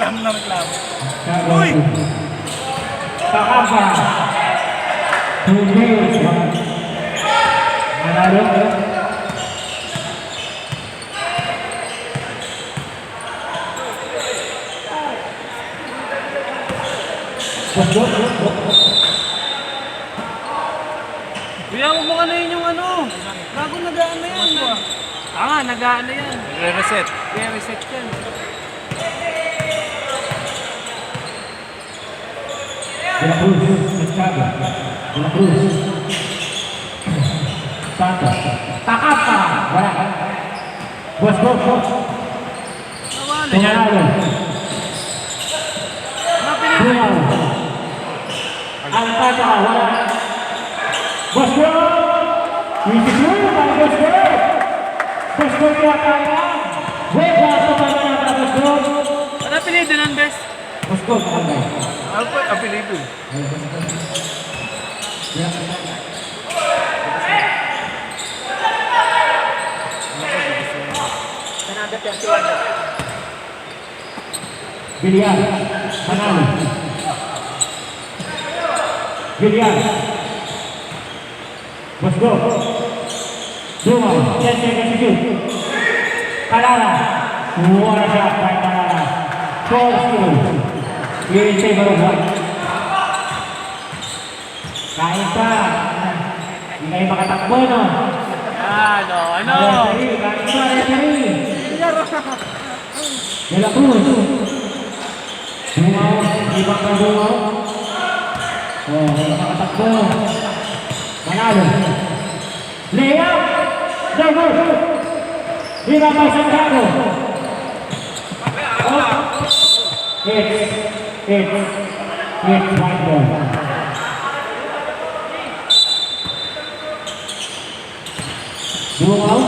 Reklamo na reklamo. Uy! Kakapa. 2 games. Manalo. Kuya, huwag mo ano yun yung ano. Bago nagaan na yan. Nagaan na yan. Re-reset. I-reset yan. De La Cruz, Santiago. De La Cruz. Santos. Takapa. Wala. Bos. Tawa na yan. Tumalo. Ano pinili? Bumaw. Alcata. Wala. Bos. Easy through by Bos. Bos yata yan. Wala sa pagkakata Bos. Ano pinili ng best? Bos. Ano po ang apelido? Biliar, Manalo. Biliar. Bosco. Duma, 10 seconds to shoot. Kalala. Wala siya, kay Kalala. 4-0. In favor of white. Kain pa. Hindi kayo makatakbo, no? Ano? Kain pa, referee. De La Cruz. Dumaw, ibang ka Dumaw. Makatakbo. Manalo. Layup. Double. Ibang kay Santiago. It's white ball. Dumaw.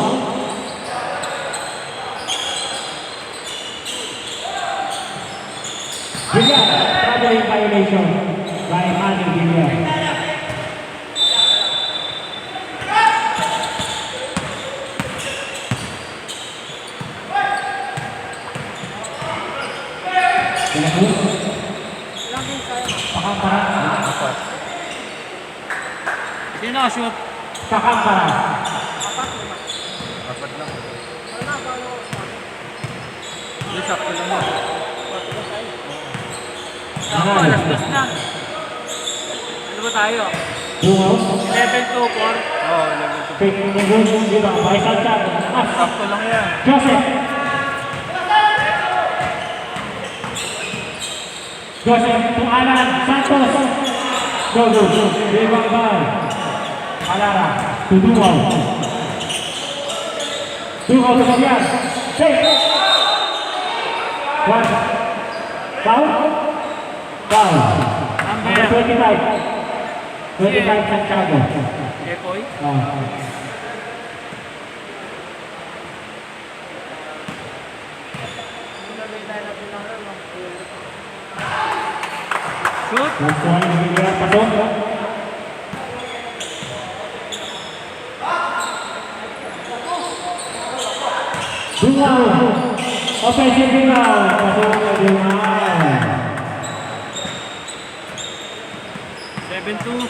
Villar, traveling violation by Manny Villar. Pakampara. Sino nakashoot? Pakampara. Apat lang. Hindi, sakto lang mo. Manalo. Alas 2 na. Ano ba tayo? Dumaw. 11 to 4. Oo, level 2. Pick ng gulong, di ba? By Santiago. Sakto lang yan. Joseph. Joseph to Alan Santos. Go. Ibang ball. Alara to Dumaw. Dumaw to Villar. Take. One. Foul. Number 25. 25 Santiago. Jepoy. Shoot. Last one, Villar, pasok. Dumaw. Offensive rebound. Pasok na Dumaw. 7-2.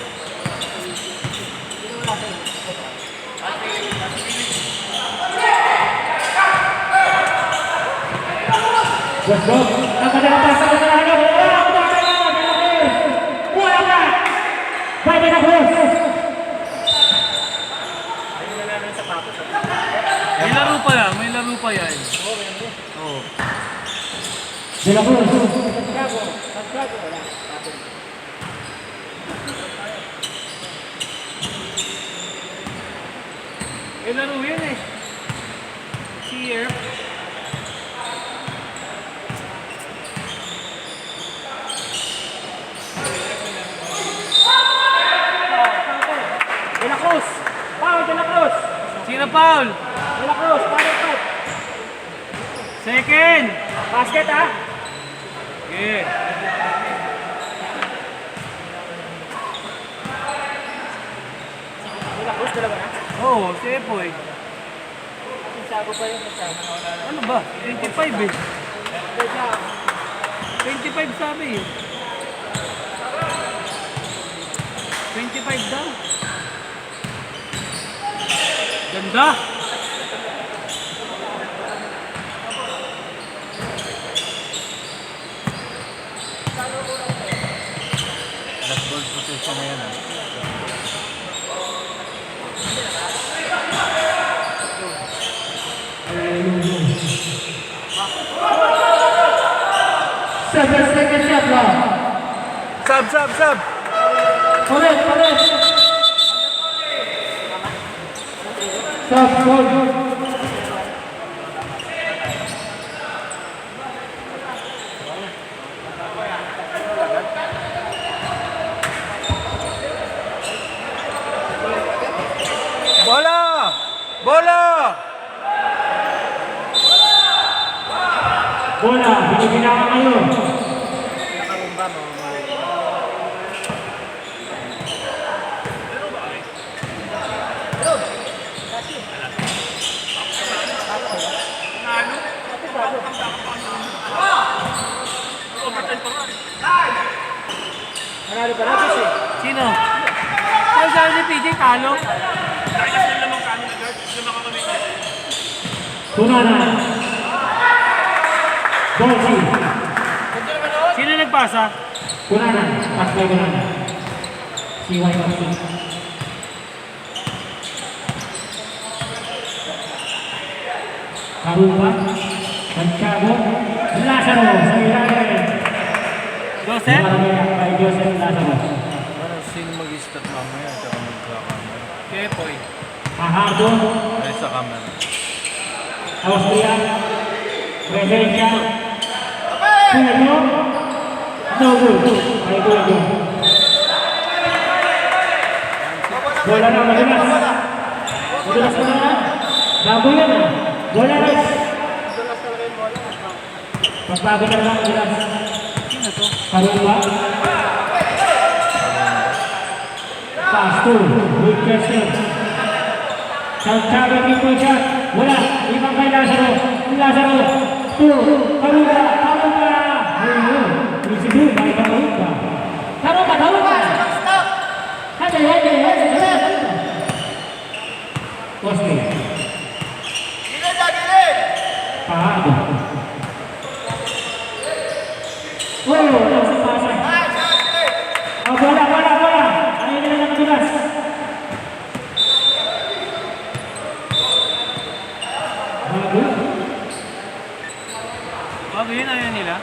Let's go. Nakadalapas sa kanila. Wala ka. By De La Cruz. May laro pa yan. Oo. De La Cruz. May laro yan eh. Here. De La Cruz. Foul, De La Cruz. Sino foul? De La Cruz, foul po. Second. Basket ha. Okay. De La Cruz, dalawa na. Oo, si Epoy. Sago pa yung kasama. Ano ba? 25 eh. 25 sabi eh. 25 daw. Ganda. Last ball possession na yan ah. Second shot lang. Sub! Correct. Sub. Bola! Bola, binibinawa ngayon. Sino? Sino sabi si PJ talo? Tunana. Dolci. Sino nagpasa? Tunana. Pas kay Tunana. Si YYC. Karupa. Santiago. Lazaro. Sa ilalim. Joseph? Kay Joseph Lazaro. Parang sino mag-start mamaya tsaka magkakamera. Kepoy. Ahado. Ay sa camera. Austria. Presencia. Puno. No good. Ay Puno. Bola na madulas. Madulas na na. Bago yan ah. Bola na. Pagbago na lang madulas. Sino to? Karupa. Pass to Wilkerson. Santiago triple shot. Wala. Ibang kay Lazaro. Lazaro. Karupa. Ayun. Isibu. May Karupa. Karupa. Hadi. Poste. Pahado. Langsung pasang. Bola. Ayun na lang tulas. Bago yun ayaw nila.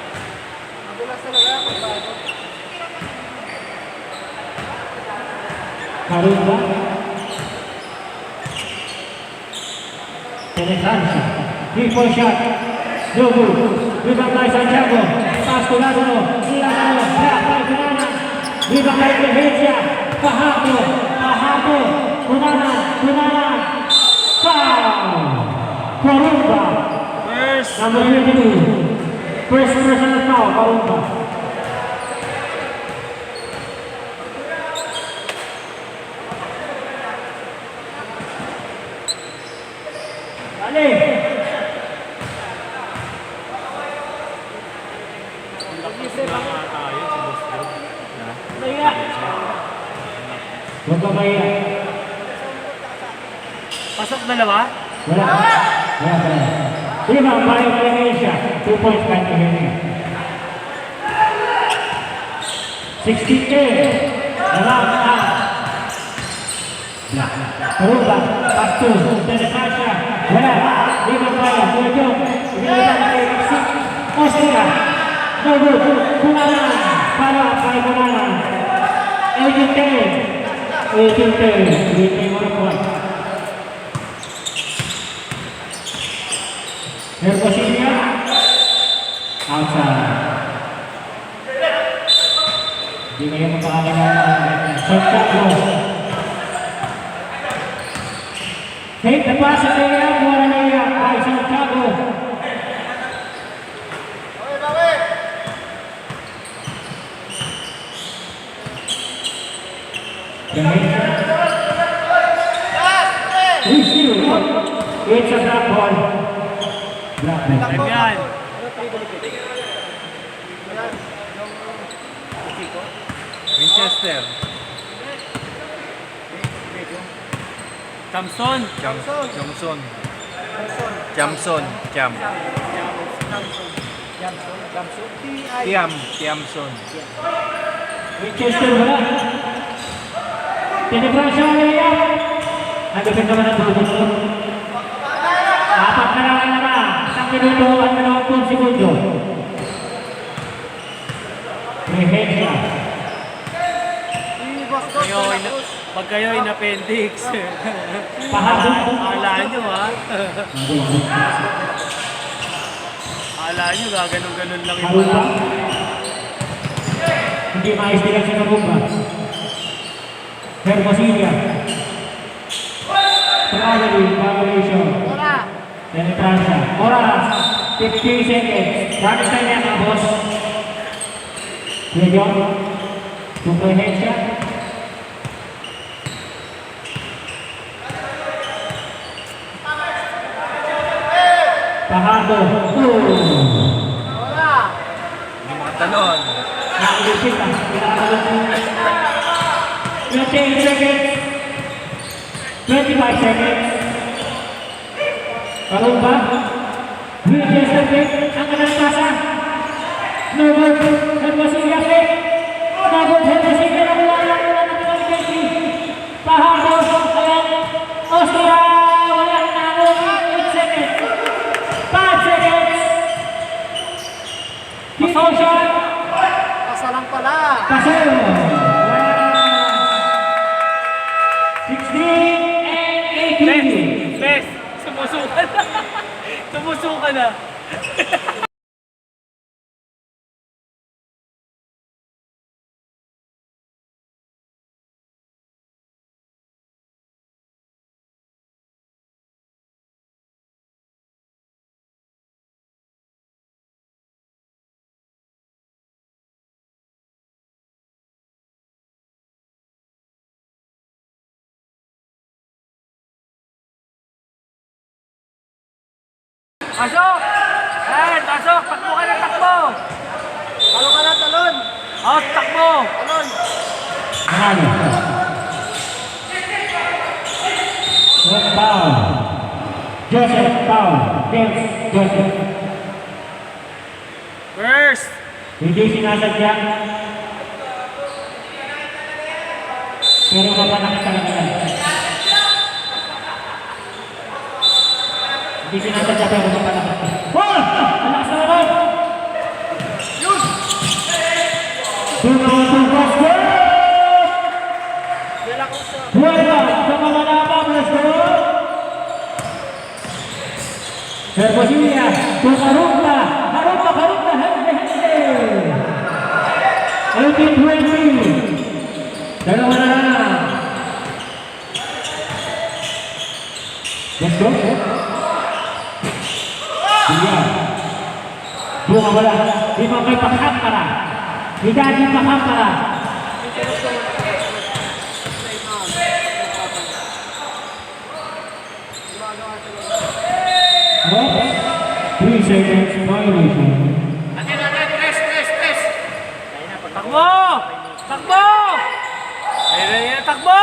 Karupa. Penetrante. Triple shot. Double. Rebound by Santiago. Pass to Lazaro. Trap by Tunana. Rebound by Presencia. Pahado. Tunana. Foul. Karupa. First. Number 22. First personal foul. Karupa. Dali. Huwag ka kaya. Pasok dalawa? Wala. Lima, pareho siya. 2 points back to him. 16-8. Wala. Karupa. Pass to. Penetrasya. Wala. Lima tayo. Tuwag. Ibigay kay Maxi. Austria. No good. Kunanan. Para kay Kunanan. 18-10. 18-10. 1 point. Hermosilla. Outside. Hindi kayo magpakakalaman. Santiago. Take the pass at the area. Buwan na area by Santiago. It's a drop ball. Drop ball. Yan. Winchester. Samson. Johnson. Jamson. Tiamson. Winchester wala. Tinibransa William. Nagapin naman ang tutunan. 4 na lang naman. 1 minuto at 20 segundo. Rehensya. Pag kayo in-appendix. Pahadong. Akala nyo ha. Akala nyo gaganon-ganon lang yung Karumba. mga. Hindi maistigan si Karumba. Hermosillo. Traveling, violation. Penetrancia. Oras, 50 seconds. Dami tayo yan, mga boss. Kuya John, Superhensya. Pahado. Hindi makatalon. Nakilisip ka. Pinakatalong mo. 28 seconds. 25 seconds. Karumba. Winchester pick. Ang kanang pasa. No good. Hermosillo pick. No good. Hermosillo na wala ng 20. Pahado. Ayan. Austria. Wala na. 8 seconds. 5 seconds. Keep motion. Pasa lang pala. Paseo. 16 and 18. Bes, sumusuka na. Sumusuka na. Pasok! Eh, pasok! Takbo ka na, takbo! Talo ka na, talon. Oh, takbo! Talon. Manalo. Paul. Joseph Paul. James Joseph. First! Hindi sinasadya. Pero mapanakit talaga yan. Hindi sinasadya pero mapanakit. Ball! Alakas na naman! Yun. Tumatungkos ko! Dala ko sa... Buwan sa mga labang, let's go! Hermosillo, Tumarumba, Harumba, Hende! 18-20. Dalawa na lang. Let's go. Iya. Bunga wala. Di ba may pagkampara? Di dati pagkampara. Oh, 3 seconds violation. Takbo! Takbo! Eh, takbo!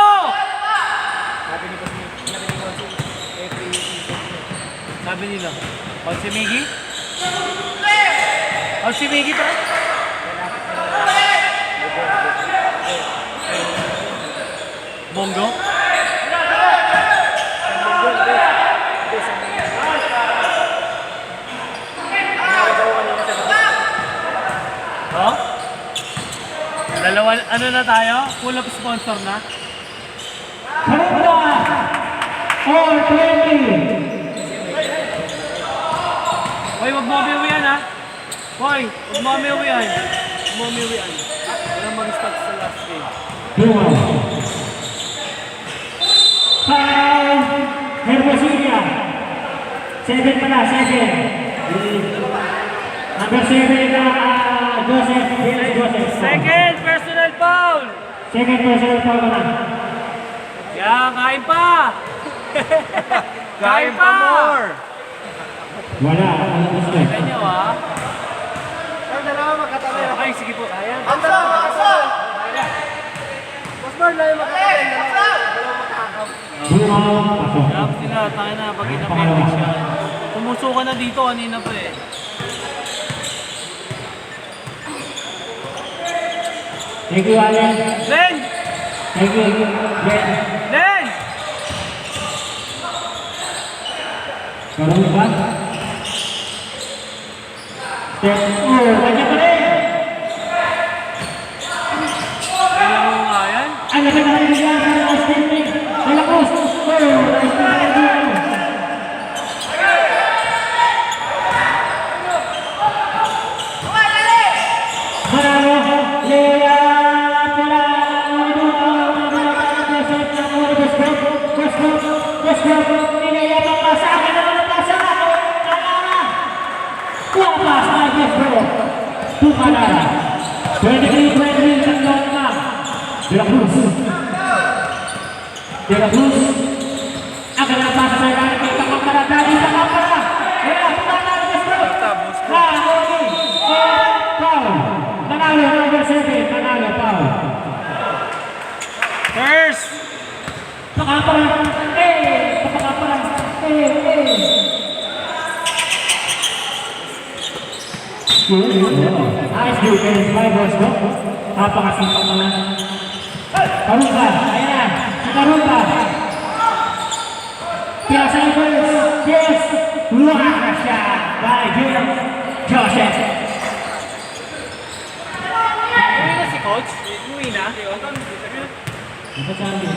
Sabi nila, on si Miggy? On si Miggy pa? Bongo? Oh? Dalawa, ano na tayo? Full of sponsor na? Harumba! All 20! Hoy, wag mo umiwian ha? Hoy, wag mo umiwian. Wag mo umiwian. Walang mag-start sa last game. Bunga. Foul! Hermosillo. 7 pala, 7. Number 7 na Joseph. Joseph. Second personal foul! Second personal foul na. Yan, kain pa! Kain pa more! Wala. Ano gusto? Kita nyo ha? Ay, dala. Kailangan magkatabi. Okay, sige po. Kaya. Asa! Asa! Boss Marl na yung magkatabi. Dalawang makakap. Pasok. Grab sila, tayo na, pag inapetix siya. Tumuso ka na dito, kanina pa eh. Thank you, Allen. Len! Thank you. Len. Len! Karoon ba? Step. Oh, kanya pa rin. Kailan mo nga yan? Ang laban na rin niya sa last statement. Malakos. Oh, nice to meet you. Manalo. Lea. Kuapas na Jeffro. Tukanara. 23-20 tatlong na. De La Cruz. De La Cruz. Akan napasa sa ilalim kay Kakamara. Dali sa Kakamara. Wala, Tukanara Jeffro. Foul. Manalo, number 7. Manalo, foul. First! Kakamara. Kakamara. Nice defense by Bosco. Napakasipag naman. Karumba. Ayan na. Si Karumba. Piasa Eagles. Yes. Luha siya. By Jim Joseph. Uwi na si Coach? Uwi na? Ito sa amin.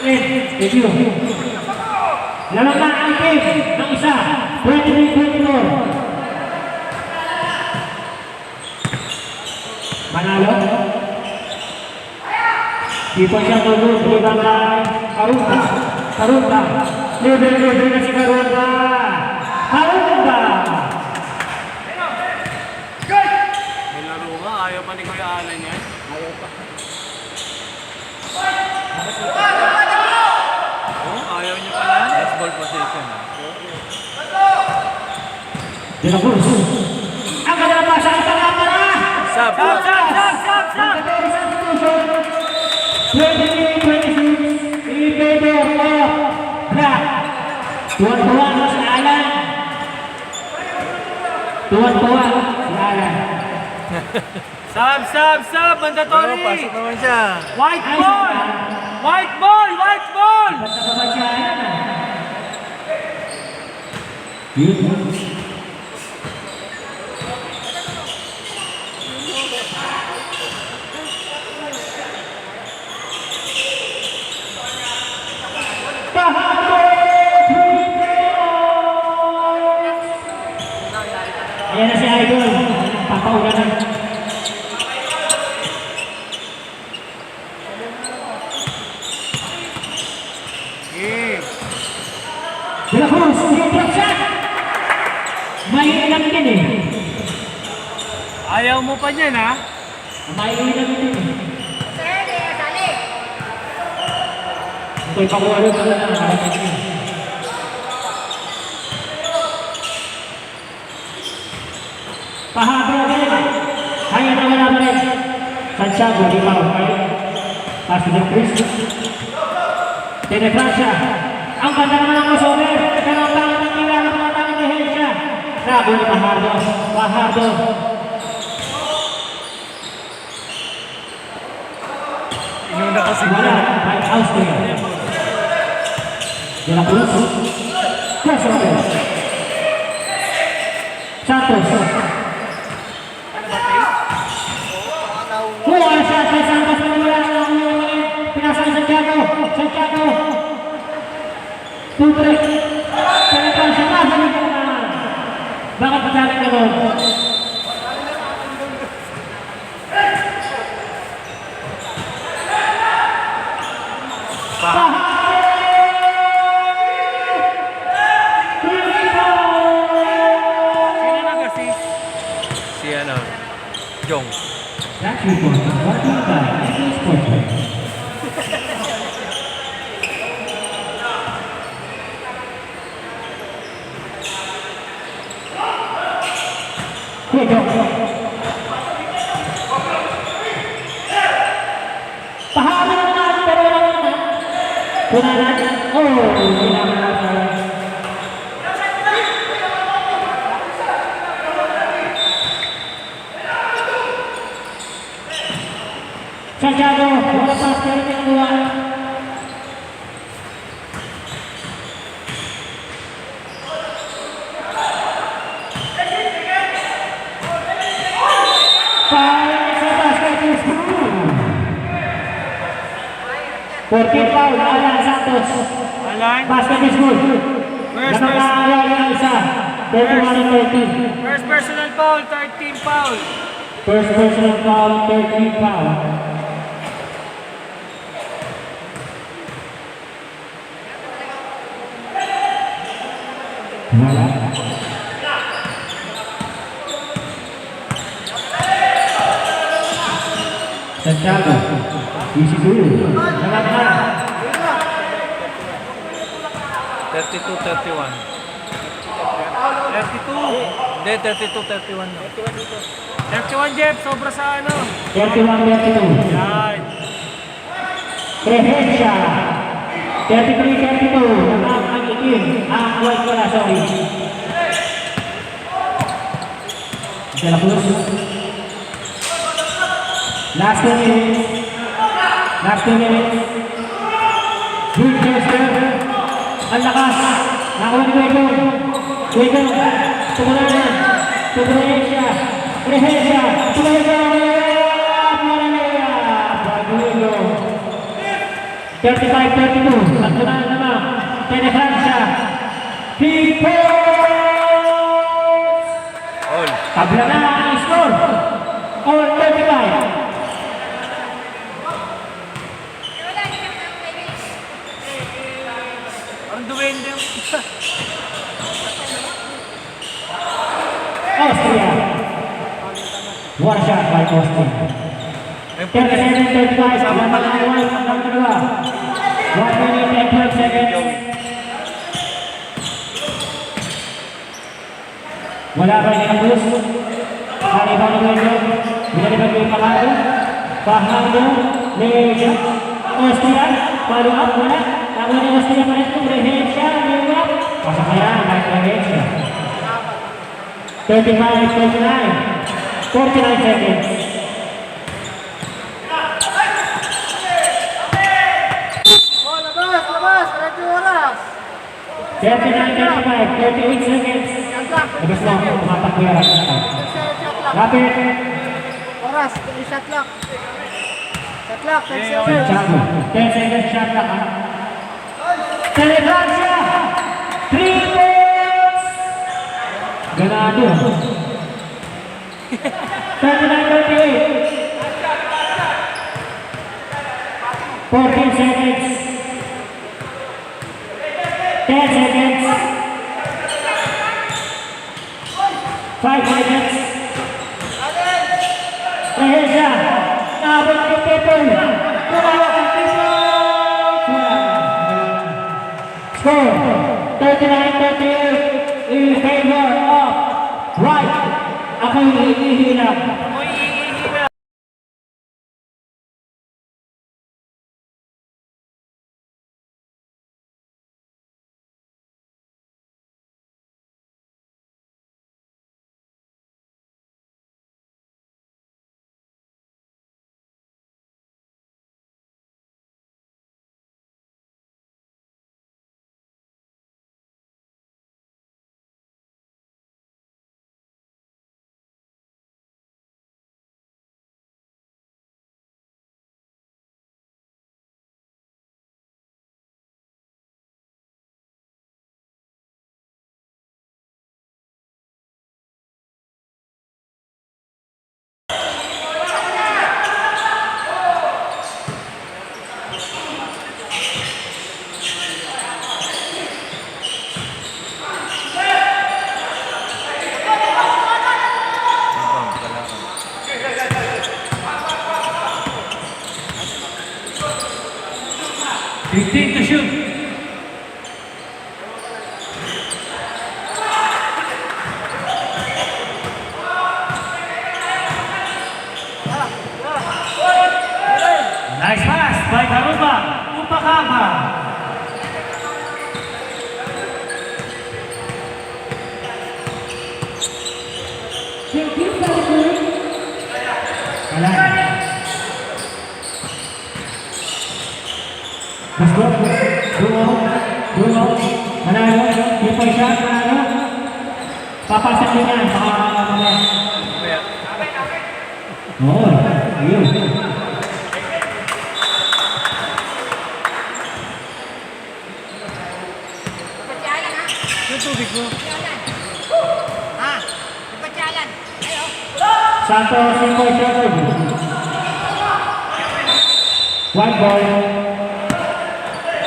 Thank you. Lalaban ang team ng isa. 23-24. Manalo. Di pa siya tulog. Liban na Karumba. Karumba. Libre na si Karumba. Karumba. May laro nga, ayaw pa ni Kuya Alan yan. Ayaw pa. Oh, ayaw niyo pa yan? Last ball position. De La Cruz. Ang kanilang sa isang kapara. Sab! Stop, stop, stop, stop, stop! 23-26 in favor of Black. Tuwan-tuwa si Alan. Tuwan-tuwa si Alan. Stop, stop, stop! Mandatory! Pasok naman siya. White ball! White ball! White ball! Basta ka ba siya yan? Yun. Ayan na si Idol. Papaulan na. De La Cruz, drop shot! May ilang din eh. Ayaw mo pa niyan, ha? May ilang din eh. Ito'y pakuwalo ka na. Pahabra din. Kaya na wala rin. Santiago, di ba? Paso ng Chris. Tiene Francia. Ang ganda naman ng crossover. Pero ang tangit ng nilalap ng tangit ni Hensha. Rabo ni Pajardo. Pajardo. Inuna kasi Wala. By Austria. De La Cruz. Crossover. Santos. Kuha siya sa Santos. Pinasa ni Santiago. Santiago. Tubre. Penetra siya na. Bakit pagdating na doon? Sino nag-assist? si ano, Jong. That's report. What do you got? Kuya Jong. Pahamin naman pero wala naman. Kunanan. Oh, kailangan na tayo. Santiago, wala pas pero tinagawa. Foul sa basket is good. 14 foul, Alan Santos. Alan. Basket is good. Nakakaawa yung isa. 31-13. First personal foul, 13 foul. First personal foul, 13 foul. Wala. Santiago, isi dulu. Jangan marah. 32-31. 32. Hindi, 32-31 na. 31 Jeff, sobra sa ano. 31-32. Yan. Prehencia. 33-32. Ang itim. Ang white wala, sorry. Jalapus. Last 2 minutes. Last 2 minutes. Good gesture. Ang lakas. Nakuha ni Wego. Wego. Tumulanan. Tumulanan. Prehencia. Bagulo. 35-32. Santunan naman. Tenefrancia. Peoples. All. Tabla na ang score. All 35. Ang duwende yung Austria. One shot by Austria. 37-35. Sama ang iwan hanggang kedua. 1 minute and 12 seconds. Wala pa rin ang bus. Hari pa rin yun. Bila dibagi Pahando. Pahando. Leja. Austria. Palu up mula. Tahu ni Austria pa rin ito. Prehencia. Leja. Pasok na yan. Baik Prehencia. 35-39. 49 seconds. Oh, labas, labas. Diretso oras. 39-35. 38 seconds. Labas lang. Tumatak ko yung Shot lock. Lapit. Oras, shot lock. Shot lock, 10 seconds. Santiago. 10 seconds shot lang ha. Telefrancia. 3 points. Ganado. 39-38. 14 seconds. 10 seconds. 5 seconds. Prehencia. Nabot ni Pepon. Tumawag ang Score 39-38 in favor of White. Ako'y hihilap. amoy iihi na. Ibang kalakan. 15 to shoot. Pakapa. Wala. Gusto? Bungo. Manalo. Tipo siya. Manalo. Papasok din yan. Baka mamaya. Oo. Ayun. Yung tubig mo. Santos Simboy Shepard. One ball.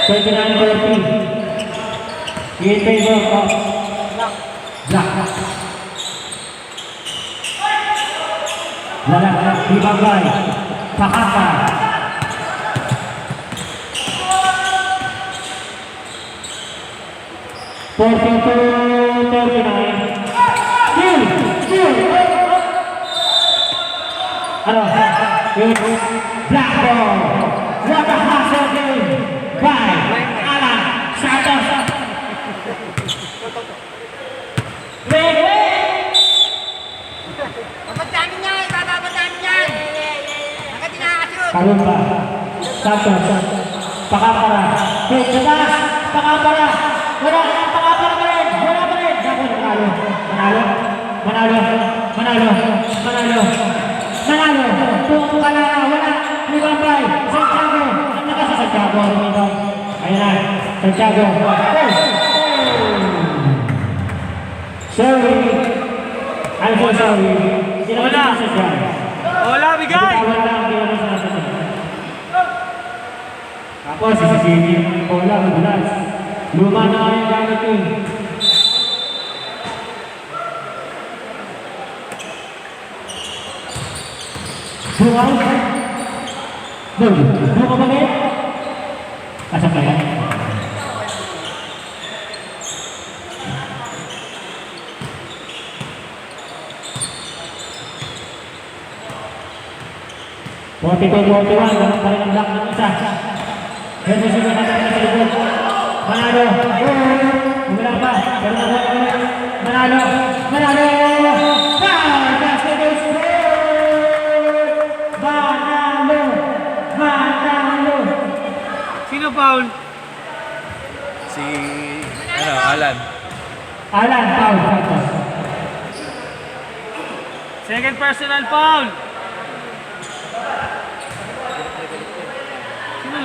29-30. In favor of Black. Wala. Ibabay. Pakaka. Still. Ano? It's black ball. What a hustle game by Alan Santos. Kalumba. Santos. Pakapara. Kate Gadas. Pakapara. Wala Pakapara pa rin. Wala pa rin. Dapat Manalo. Kung wala. Ibabay. Santiago. Ang nakasa Santiago. Ayan na. Santiago. Sorry. I'm so sorry. Hindi naman Wala. sa Santiago. Wala, bigay! Tapos, sisisingin ko lang, madulas. Luma na kayong gamit yun. Bukaw? Bukaw ba ngayon? Asa pa yan? Ganun pa rin ang block ng isa. Ganun siya nakatapos sa likod. Manalo. Umila pa. Ganun na po. Manalo. Foul! Basket is scored! Manalo. Sino foul? Si, Alan. Alan, foul. Santos. Second personal foul. Sino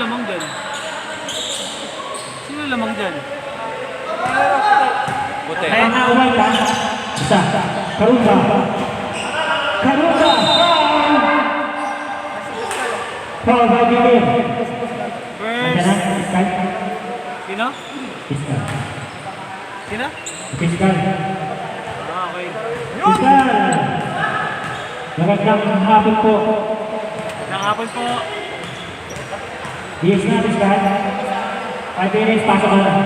lamang dyan? Puti. Away ka. Isa. Karuga. Foul by Gilbert. First. Sino? Fiskal. Okay. Magandang hapon po. Nakapon po. Yes na, Fiskal. 5 minutes, pasok ka na.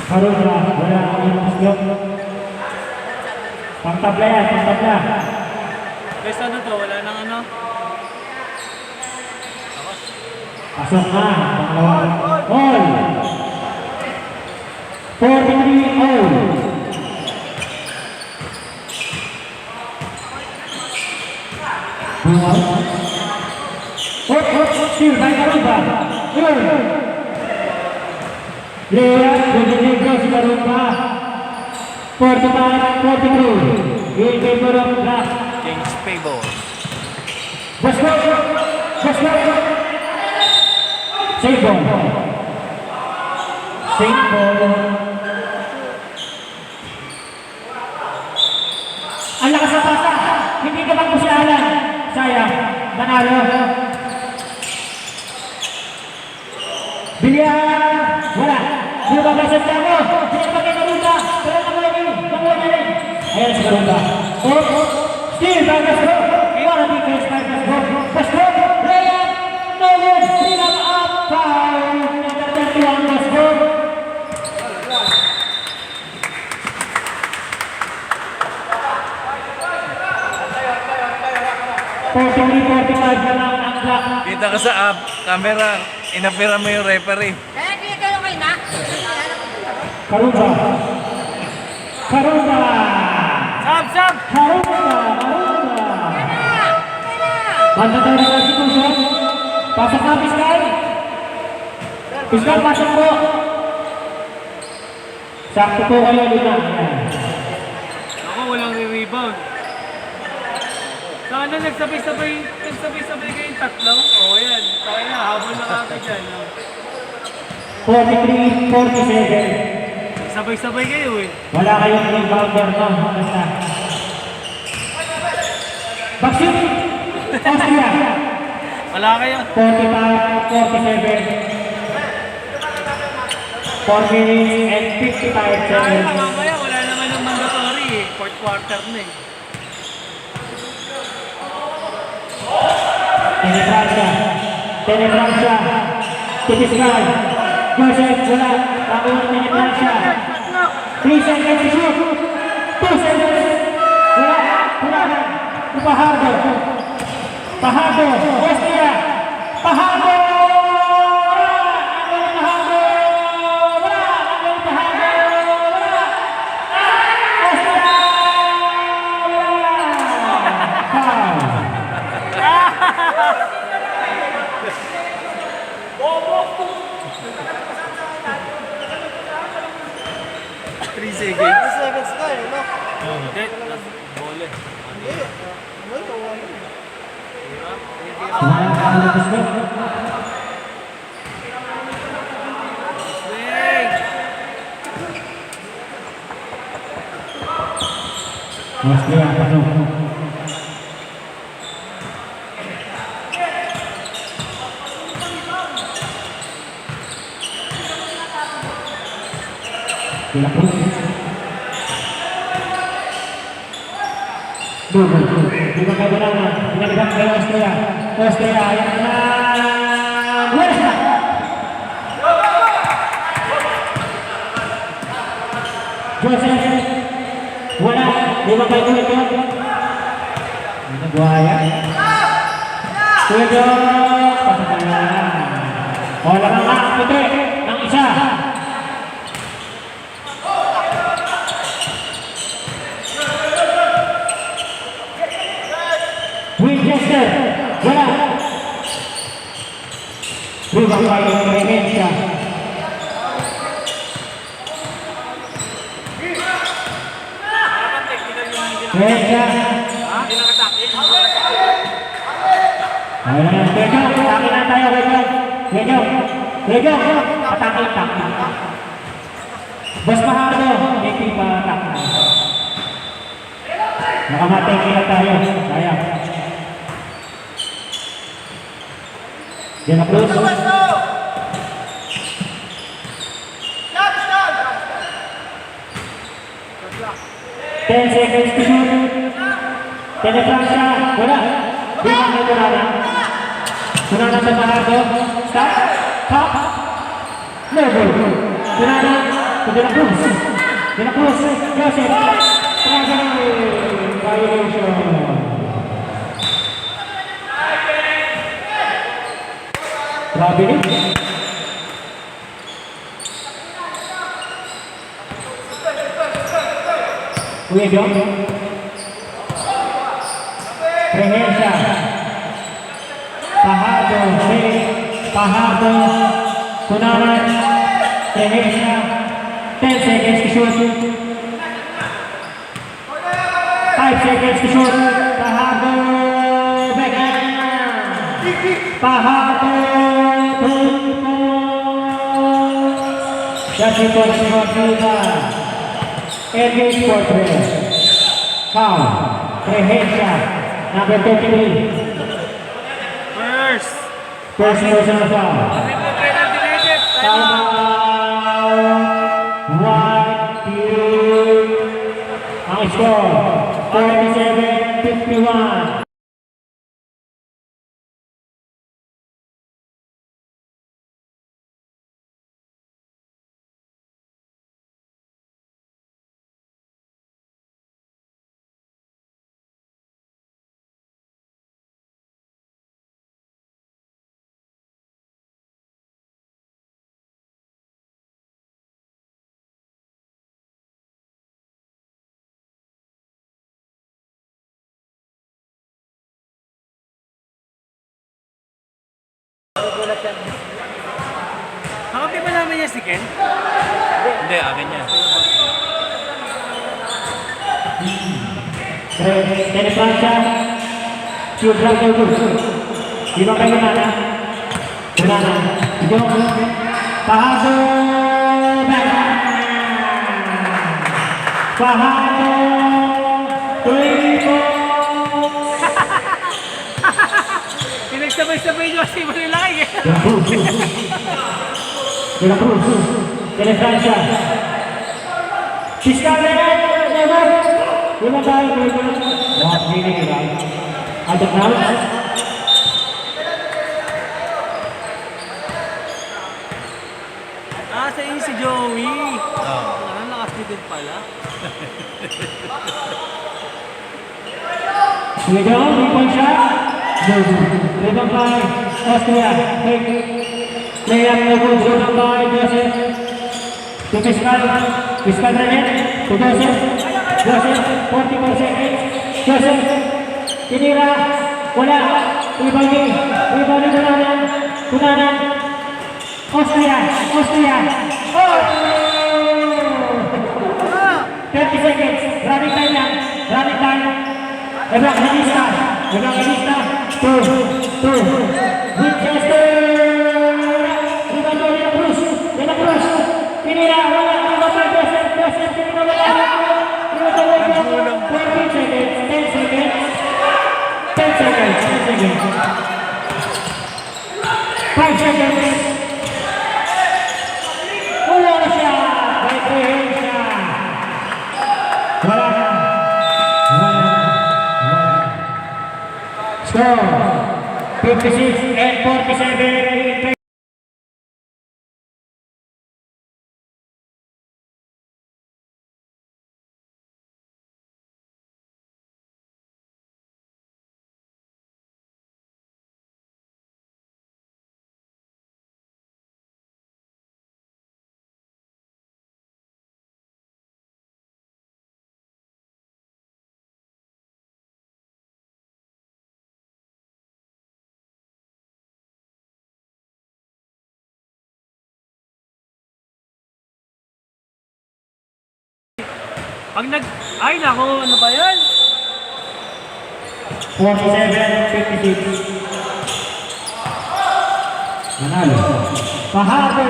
Karuga, wala akong paslok. Pangtabla yan, pangtabla. Guys, ano to? Wala nang ano? Pasok na, pangalawa. All. 43 all. Still by Karuga. Yun. Lea, Rodrigo si Karuga. 45-43. In favor of Black. James Pable. Let's go. Save ball. Ang lakas ng pasa. Hindi ka bang si Alan? Sayang. Manalo. Bilihan. Wala. Sino ba ba sa Santiago? Sino ba kay Karuga? Pero nakuha niya rin. Ayan si Karuga. Still by Castro. What a defense by Castro. Ryan. No good. Bring up. Foul. Number 31 Castro. $43-45 na lang ang block. Kita ka sa camera. Inapira mo yung referee. Eh, hindi kayo kayo na. Karumba. Karumba. Sab, sab! Karumba. Banda tayo ng institution. Pasok na, Piskal. Piskal, pasok po. Sakto po kayo, Luna. Ayan. Ako, walang re-rebound. Sana nagsabay-sabay kayong tatlo. Oo, yan. Tayo na, habol na kami dyan. No? 43-47. Sabay-sabay kayo eh. Wala kayong rebounder, no? Basta. Baksik. Austria. Wala kayo. 45-47. 4 minutes and 55 Tayo seconds. na, mamaya. Wala naman yung mandatory eh. Fourth quarter na eh. Tenebrancia. Tipiscal. Joseph, wala. Pangulang Tenebrancia. 3 seconds to shoot. 2 seconds. Wala. Kulangan. Pahado. Pahado. Austria. Pahado. Three seconds. 3 seconds ka eh, no? Hindi, bole. Hindi. Ano ito? Swing! Austria, pasok. De La Cruz. Lima kemenangan. Pinagdag kay Austria. Austria, ayan na. Wala! Joseph. Wala. Lima kay Kuya. Buhaya. Kuya. Pasok na. Wala nga. Puti. Ng isa. Winchester, wala. Rebound by Regencia. Regencia. Ayan, Regencia, atake na tayo, Regencia. Regencia, atake. Bos Pahardo, hindi pa atake. Nakamatay na tayo, sayang. De La Cruz. 10 seconds to shoot. Tenebrancia, wala. Lima na Kunana. Kunana sa Pahardo. Stop. Top. No goal. Kunana to De La Cruz. De La Cruz, Joseph. Violation. Grabe rin. Kuya Jong. Regencia. Pahardo. Pahardo. Kunanan. Regencia. 10 seconds to shoot. 5 seconds to shoot. Pahardo. Backhand. Pahardo. That's it for Shivakuda. Edwin Portrait. Foul. Regencia. Number 33. First! First personal foul. Triple penalty needed. Time out. 1, 2. Ang score. 47-51. ba niya si Ken? Hindi, akin yan. Penetrancia. Shoot lang kayo. Lima kayo na. Kunana. Ito. Pahado. Pahado. Tuliko. Pinagsabay-sabay niyo si Manilaki eh. De la Cruz. Penetrancia. Fiscalnya. Lima tayo. Wah, ini guys. Ada crowd. Sa iyo si Joey. Oo. Nakasitid pala. Sige daw, 3-point shot. Rebound by Austria. Player Novo, rebound by Joseph. To Fiscal Renet. To Joseph. Joseph, 44 seconds. Joseph, tinira. Wala. Rebounding. Kunanan. Austria. Oh! 30 seconds. Running time. Ebang Hanista. Two. Winchester. Rebound De La Cruz. Pinira. Wala. Joseph. Pinira. Wala. 14 seconds. 10 seconds. 5 seconds. Wala na siya. May siya. Wala na. Score 56 and 47. Ay nako, ano ba yan? 47-56. Manalo. Pahado.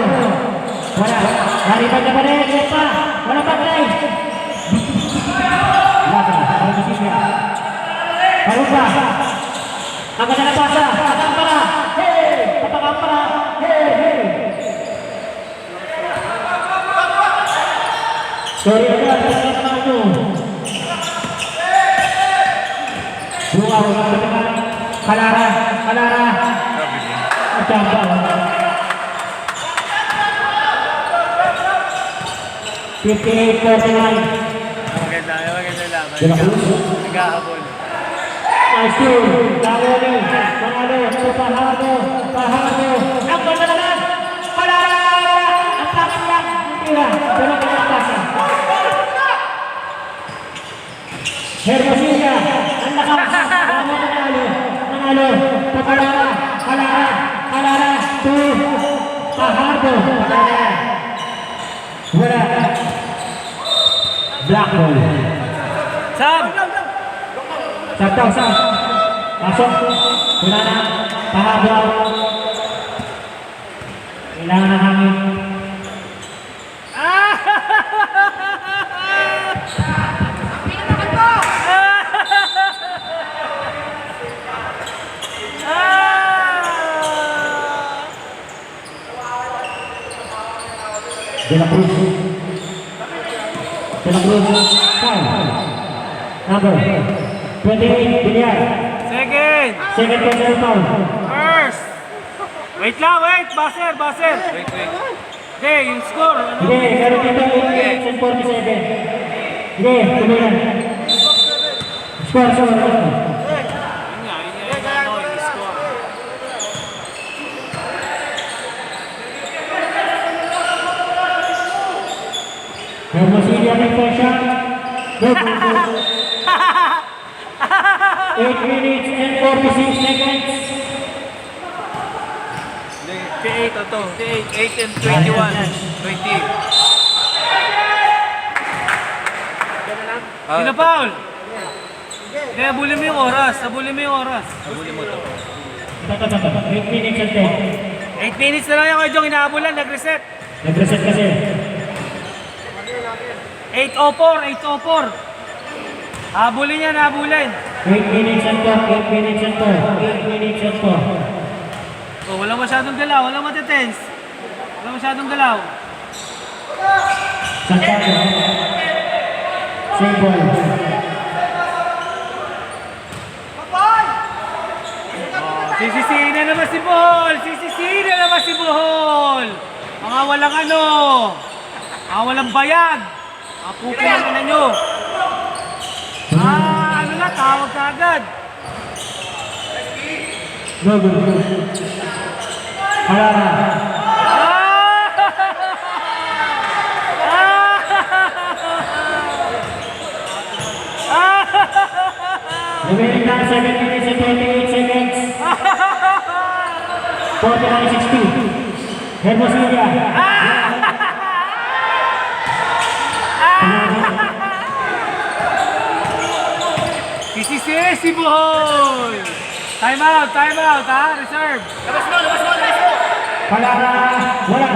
Wala. Nalipad na pa rin. Wala pa rin. Parupa. Agad na pasa. Patampara. Hey. Sorry agad. Bunga. Kalara. Grabe din. Matamba. Maganda lang. De La Cruz. Nag-ahabol. Nice two. Dawali. Pahado. Ang ganda naman. Kalara. Ang takot lang. Tira. Pero pinapasa. Hermosilla. Ang lakas. Nanalo. Kalara. Two. Pahado. Wala. Black ball. Sam! Sam. Masuk. Wala na. Pahado. Kailangan ng hangin. De La Cruz. Foul. Number 28, Villar. Second personal foul. First! Wait, buzzer! Wait. Okay, yung score, ano? Hindi, meron dito 88 and 47. Hindi, tuloy yan. Score. Yun nga, yung score. Hermosilla may pressure. Go. 8 minutes and 46 seconds. 58 to. 8 and 21. 20. Sino foul? Hindi, abulin mo yung oras. Abulin mo yung oras. Abulin mo to. 8 minutes and 10. 8 minutes na lang yung Jong inaabulan. Nag-reset. Nag-reset kasi. 8:04. 8:04. Habulin yan, habulin. 8 minutes and 4. 8 minutes and 4. 8 minutes and 4. Oh, walang masyadong galaw. Walang matitense. Walang masyadong galaw. Santiago. Same ball. Sisisihin na naman si Bohol! Sisisihin na naman si Bohol! Mga walang ano! Mga walang bayag! Mga pupo ng ina nyo! Ano na, tawag ka agad! No good. Harara. Remaining time 7 minutes and 28 seconds. 49-60. Hermosillo. Sisisihin si Bohol! Time out ha! Reserve! Harara. Wala.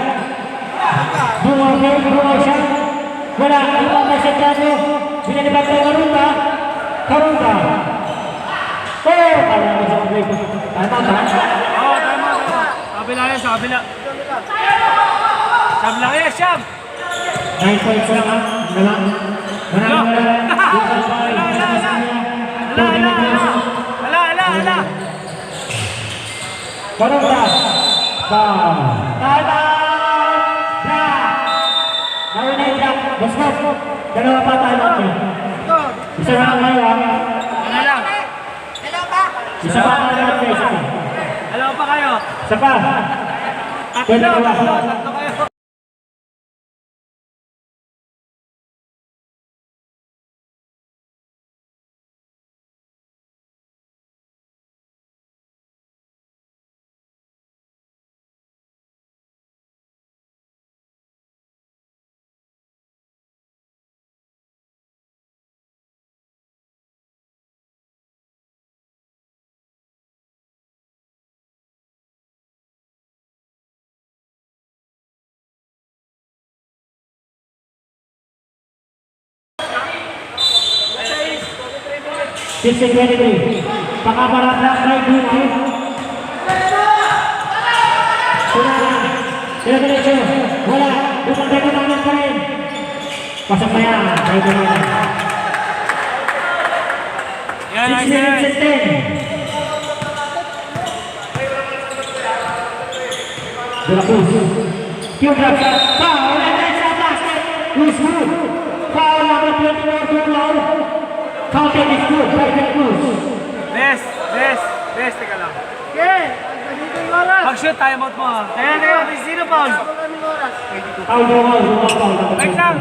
Bungo siya. Wala. Ibang Santiago. Binalibag ng Karunta. Karunta. Oh! Kala mo sa break. Tama ba? Oo, tama. Kabila yan, sa kabila. Siyam lang yan, siyam! 9 points lang ha. Wala. Ala! Karunta. Foul. Tama! Block! Gawin na yung block. Basta. Dalawa pa tayo natin. Isa na lang kayo ha. Ano lang? Isa pa tayo natin. Isa pa. Alam pa kayo? Isa pa. Pwede ka ba? Tatlo kayo. Six and 23. Pakabarata kay Buki. Diretso. Wala. Dumagay pa rin. Pasok na yan. Kay Buki. Yan, 6 nice, minutes nice. and 10. Veracruz. Q-Drop. Foul. And that's a basket. Who's good? Foul number 24 to Laul. Counting is good. Private Cruz. Rest, teka lang. Okay, ganito yung oras. Pag-shoot, timeout mo ha. Teka, sino foul? Ganito yung oras. Foul. Wait lang.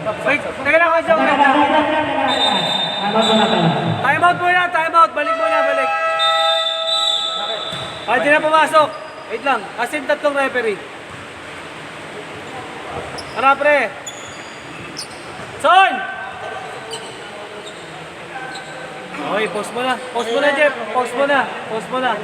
Teka lang, Jong, wait lang. Timeout muna, timeout. Balik muna, balik. Ay, di na pumasok. Wait lang. Asin tatlong referee. Tara, pre. Son! Okay, pause mo na. Pause mo na, Jeff. Pause mo na.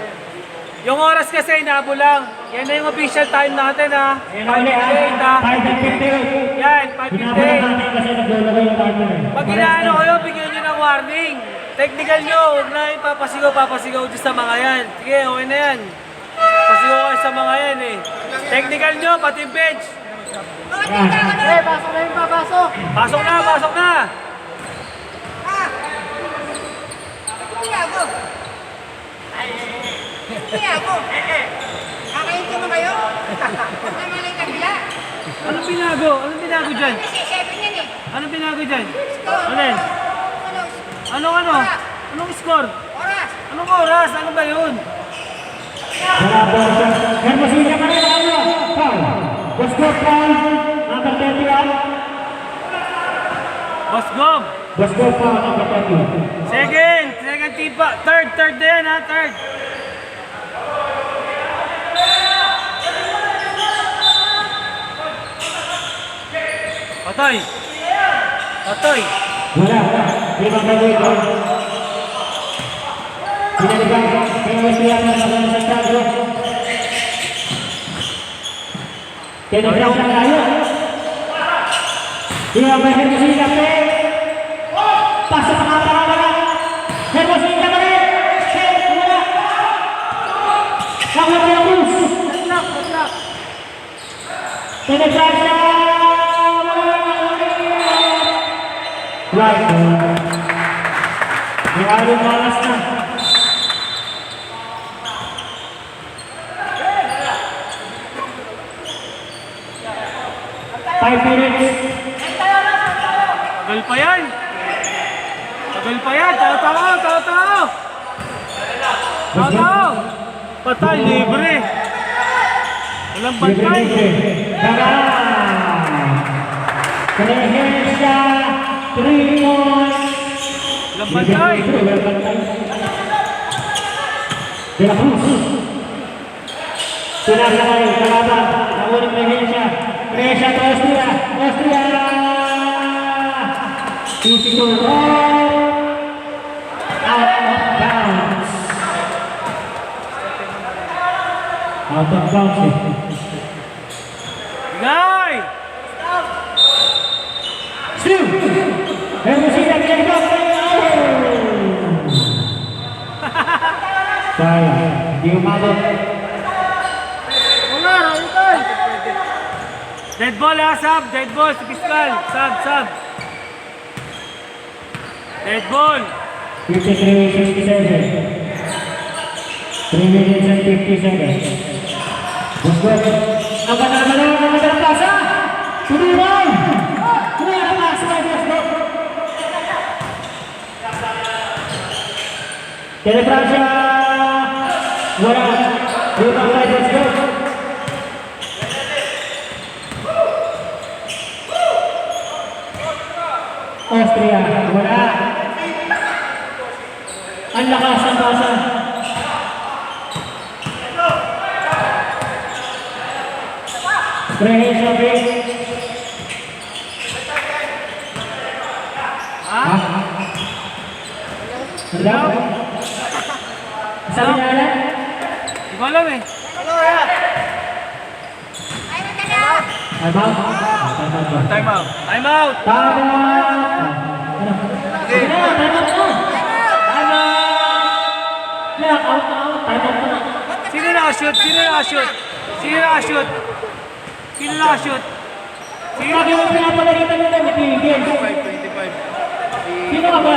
Yung oras kasi, inabo lang. Yan na yung official time natin, ha. 5:58, ha. 5:58. Yan, Binabalan 5:58. natin kasi naglalagay yung timer eh. Pag inaano kayo, bigyan nyo ng warning. Technical nyo, huwag na yung papasigaw dyan sa mga yan. Sige, okay na yan. Pasigaw kayo sa mga yan eh. Technical nyo, pati bench. Okay, pasok na yung papasok. Pasok na. Kakaintyo mo kayo? Huwag naman lang kabila. Anong binago? Dyan? Kasi 7 yan eh. Anong binago dyan? Score. Alin? Ano? Anong score? Oras. Anong oras? Ano ba yun? Wala po siya. Hermosillo pa rin tayo. Foul. Bosco foul. Number 31. Boss Gob. Bosco foul. Number 31. Second team pa. Third na yan ha, third. Patay! Patay! Wala. Limang bago. Pinalikan. Pinalikan na sa Santiago. Tinagyan siya tayo. Limang bago sila pe. Pasok ang kaparalan. Hermosilla pa rin. Wala. Lakot na Cruz. Tinagyan siya. Right. Yung along malas na. Five minutes. Tagal pa yan! Tagal pa yan! Tao-tao! Tao-tao! Tao-tao! Patay! Libre! Walang bantay! Daga! Prehesia 3 points. Walang bantay! De La Cruz. Sinasakay, kalaban. Nakunin Prehesia. Prehesia to Austria. Austria! Easy to roll. Out of bounds. Out of bounds eh. Bigay! Stu! Hermosilla pinagpap! Sayang, hindi umabot. Dead ball ha, Sab! Dead ball si Piskal! Sab! Sab! Dead ball! 53-57. 3 minutes and 50 seconds. Busquets. Ang panalaman ng mga plaza. Sumiron! Kumaya na sa mga Busquets. Telefrancia. Wala. Lutang tayo Busquets. Austria. Wala. Ang lakas ng basa. Prehesia base. Ha? Wala. Sabi niya alam? Hindi ko alam eh. Ay, magkano? Time out. Time out. Time out! Time out. Sige na, time out na. Time out! Lock out na. Time out na. Sino nakashoot? Sino nakashoot? Sino nakashoot? Sino nakashoot? Sino? Lagi mo pinapagalitan nila ni Pigil. 25. Sino ka ba?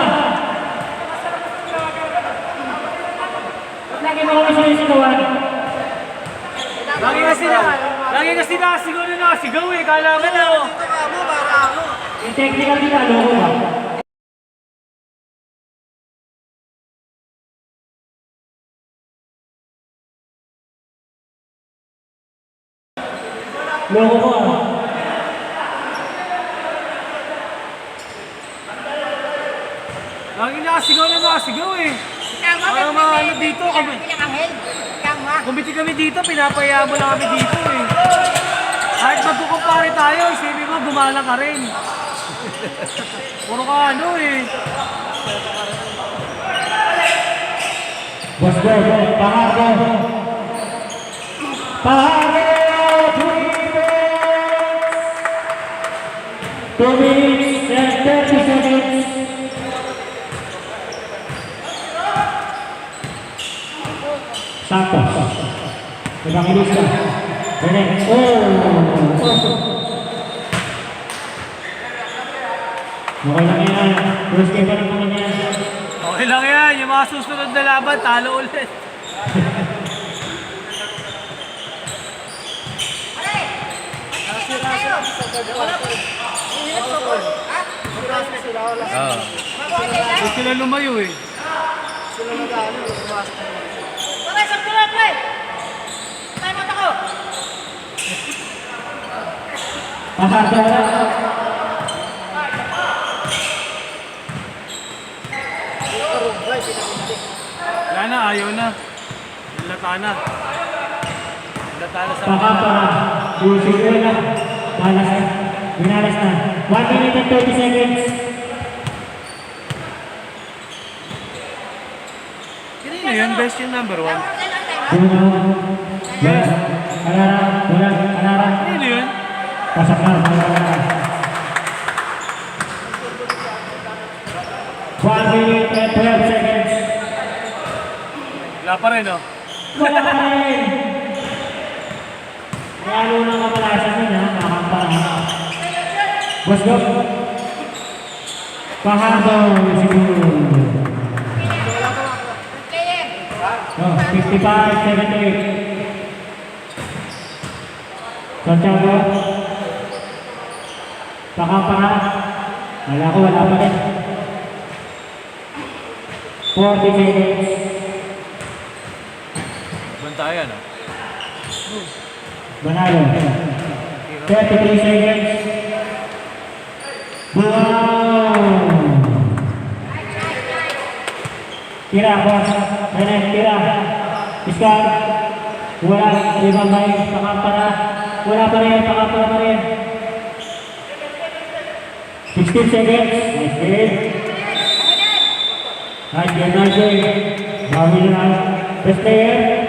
Lagi mo kami sinisigawan. Lagi kasi nakasigaw na nakasigaw eh. Kala mo. Yung technical nila, loko ba? Loko ko ah. Lagi nakasigaw na nakasigaw eh. Parang mga ano dito kami. Kumiti kami dito, pinapayaan mo lang kami dito eh. Kahit magkukumpare tayo, isipin mo, gumala ka rin. Puro ka ano eh. Boss go, Pahardo. Pahardo, 2 minutes and 30 seconds. Santos. Evangelista. Benek. Okay lang yan. First game pa ng mga yan. Okay lang yan, yung mga susunod na laban, talo ulit. Huwag sila lumayo eh. Pare, sakto lang, pre! Tayo mata ko! Pahardo. Wala na, ayaw na. Lata na. Lata na sa Pakapara. Busikwela. Balas na. Binalas na. 1 minute and 30 seconds. Kanina yun, best yung number 1. Alara. Kanina yun. Pasak na. 1 minute and 12 seconds. Wala pa rin, oh. Wala pa rin. Lalo na kamalasan nun, ha? Nakampara. Boss go. Pahabol siguro. No, 55-78. Santiago. Pakampara. Wala ko, wala pa rin. 40 seconds. Bantayan, ah. Manalo. 33 seconds. Wow! Tira, boss. Renan, tira. Iskar. Wala. Ibang may pakampara. Wala pa rin. Pakampara pa rin. 16 seconds. Nice game. Nice game. Bawi na. Best player.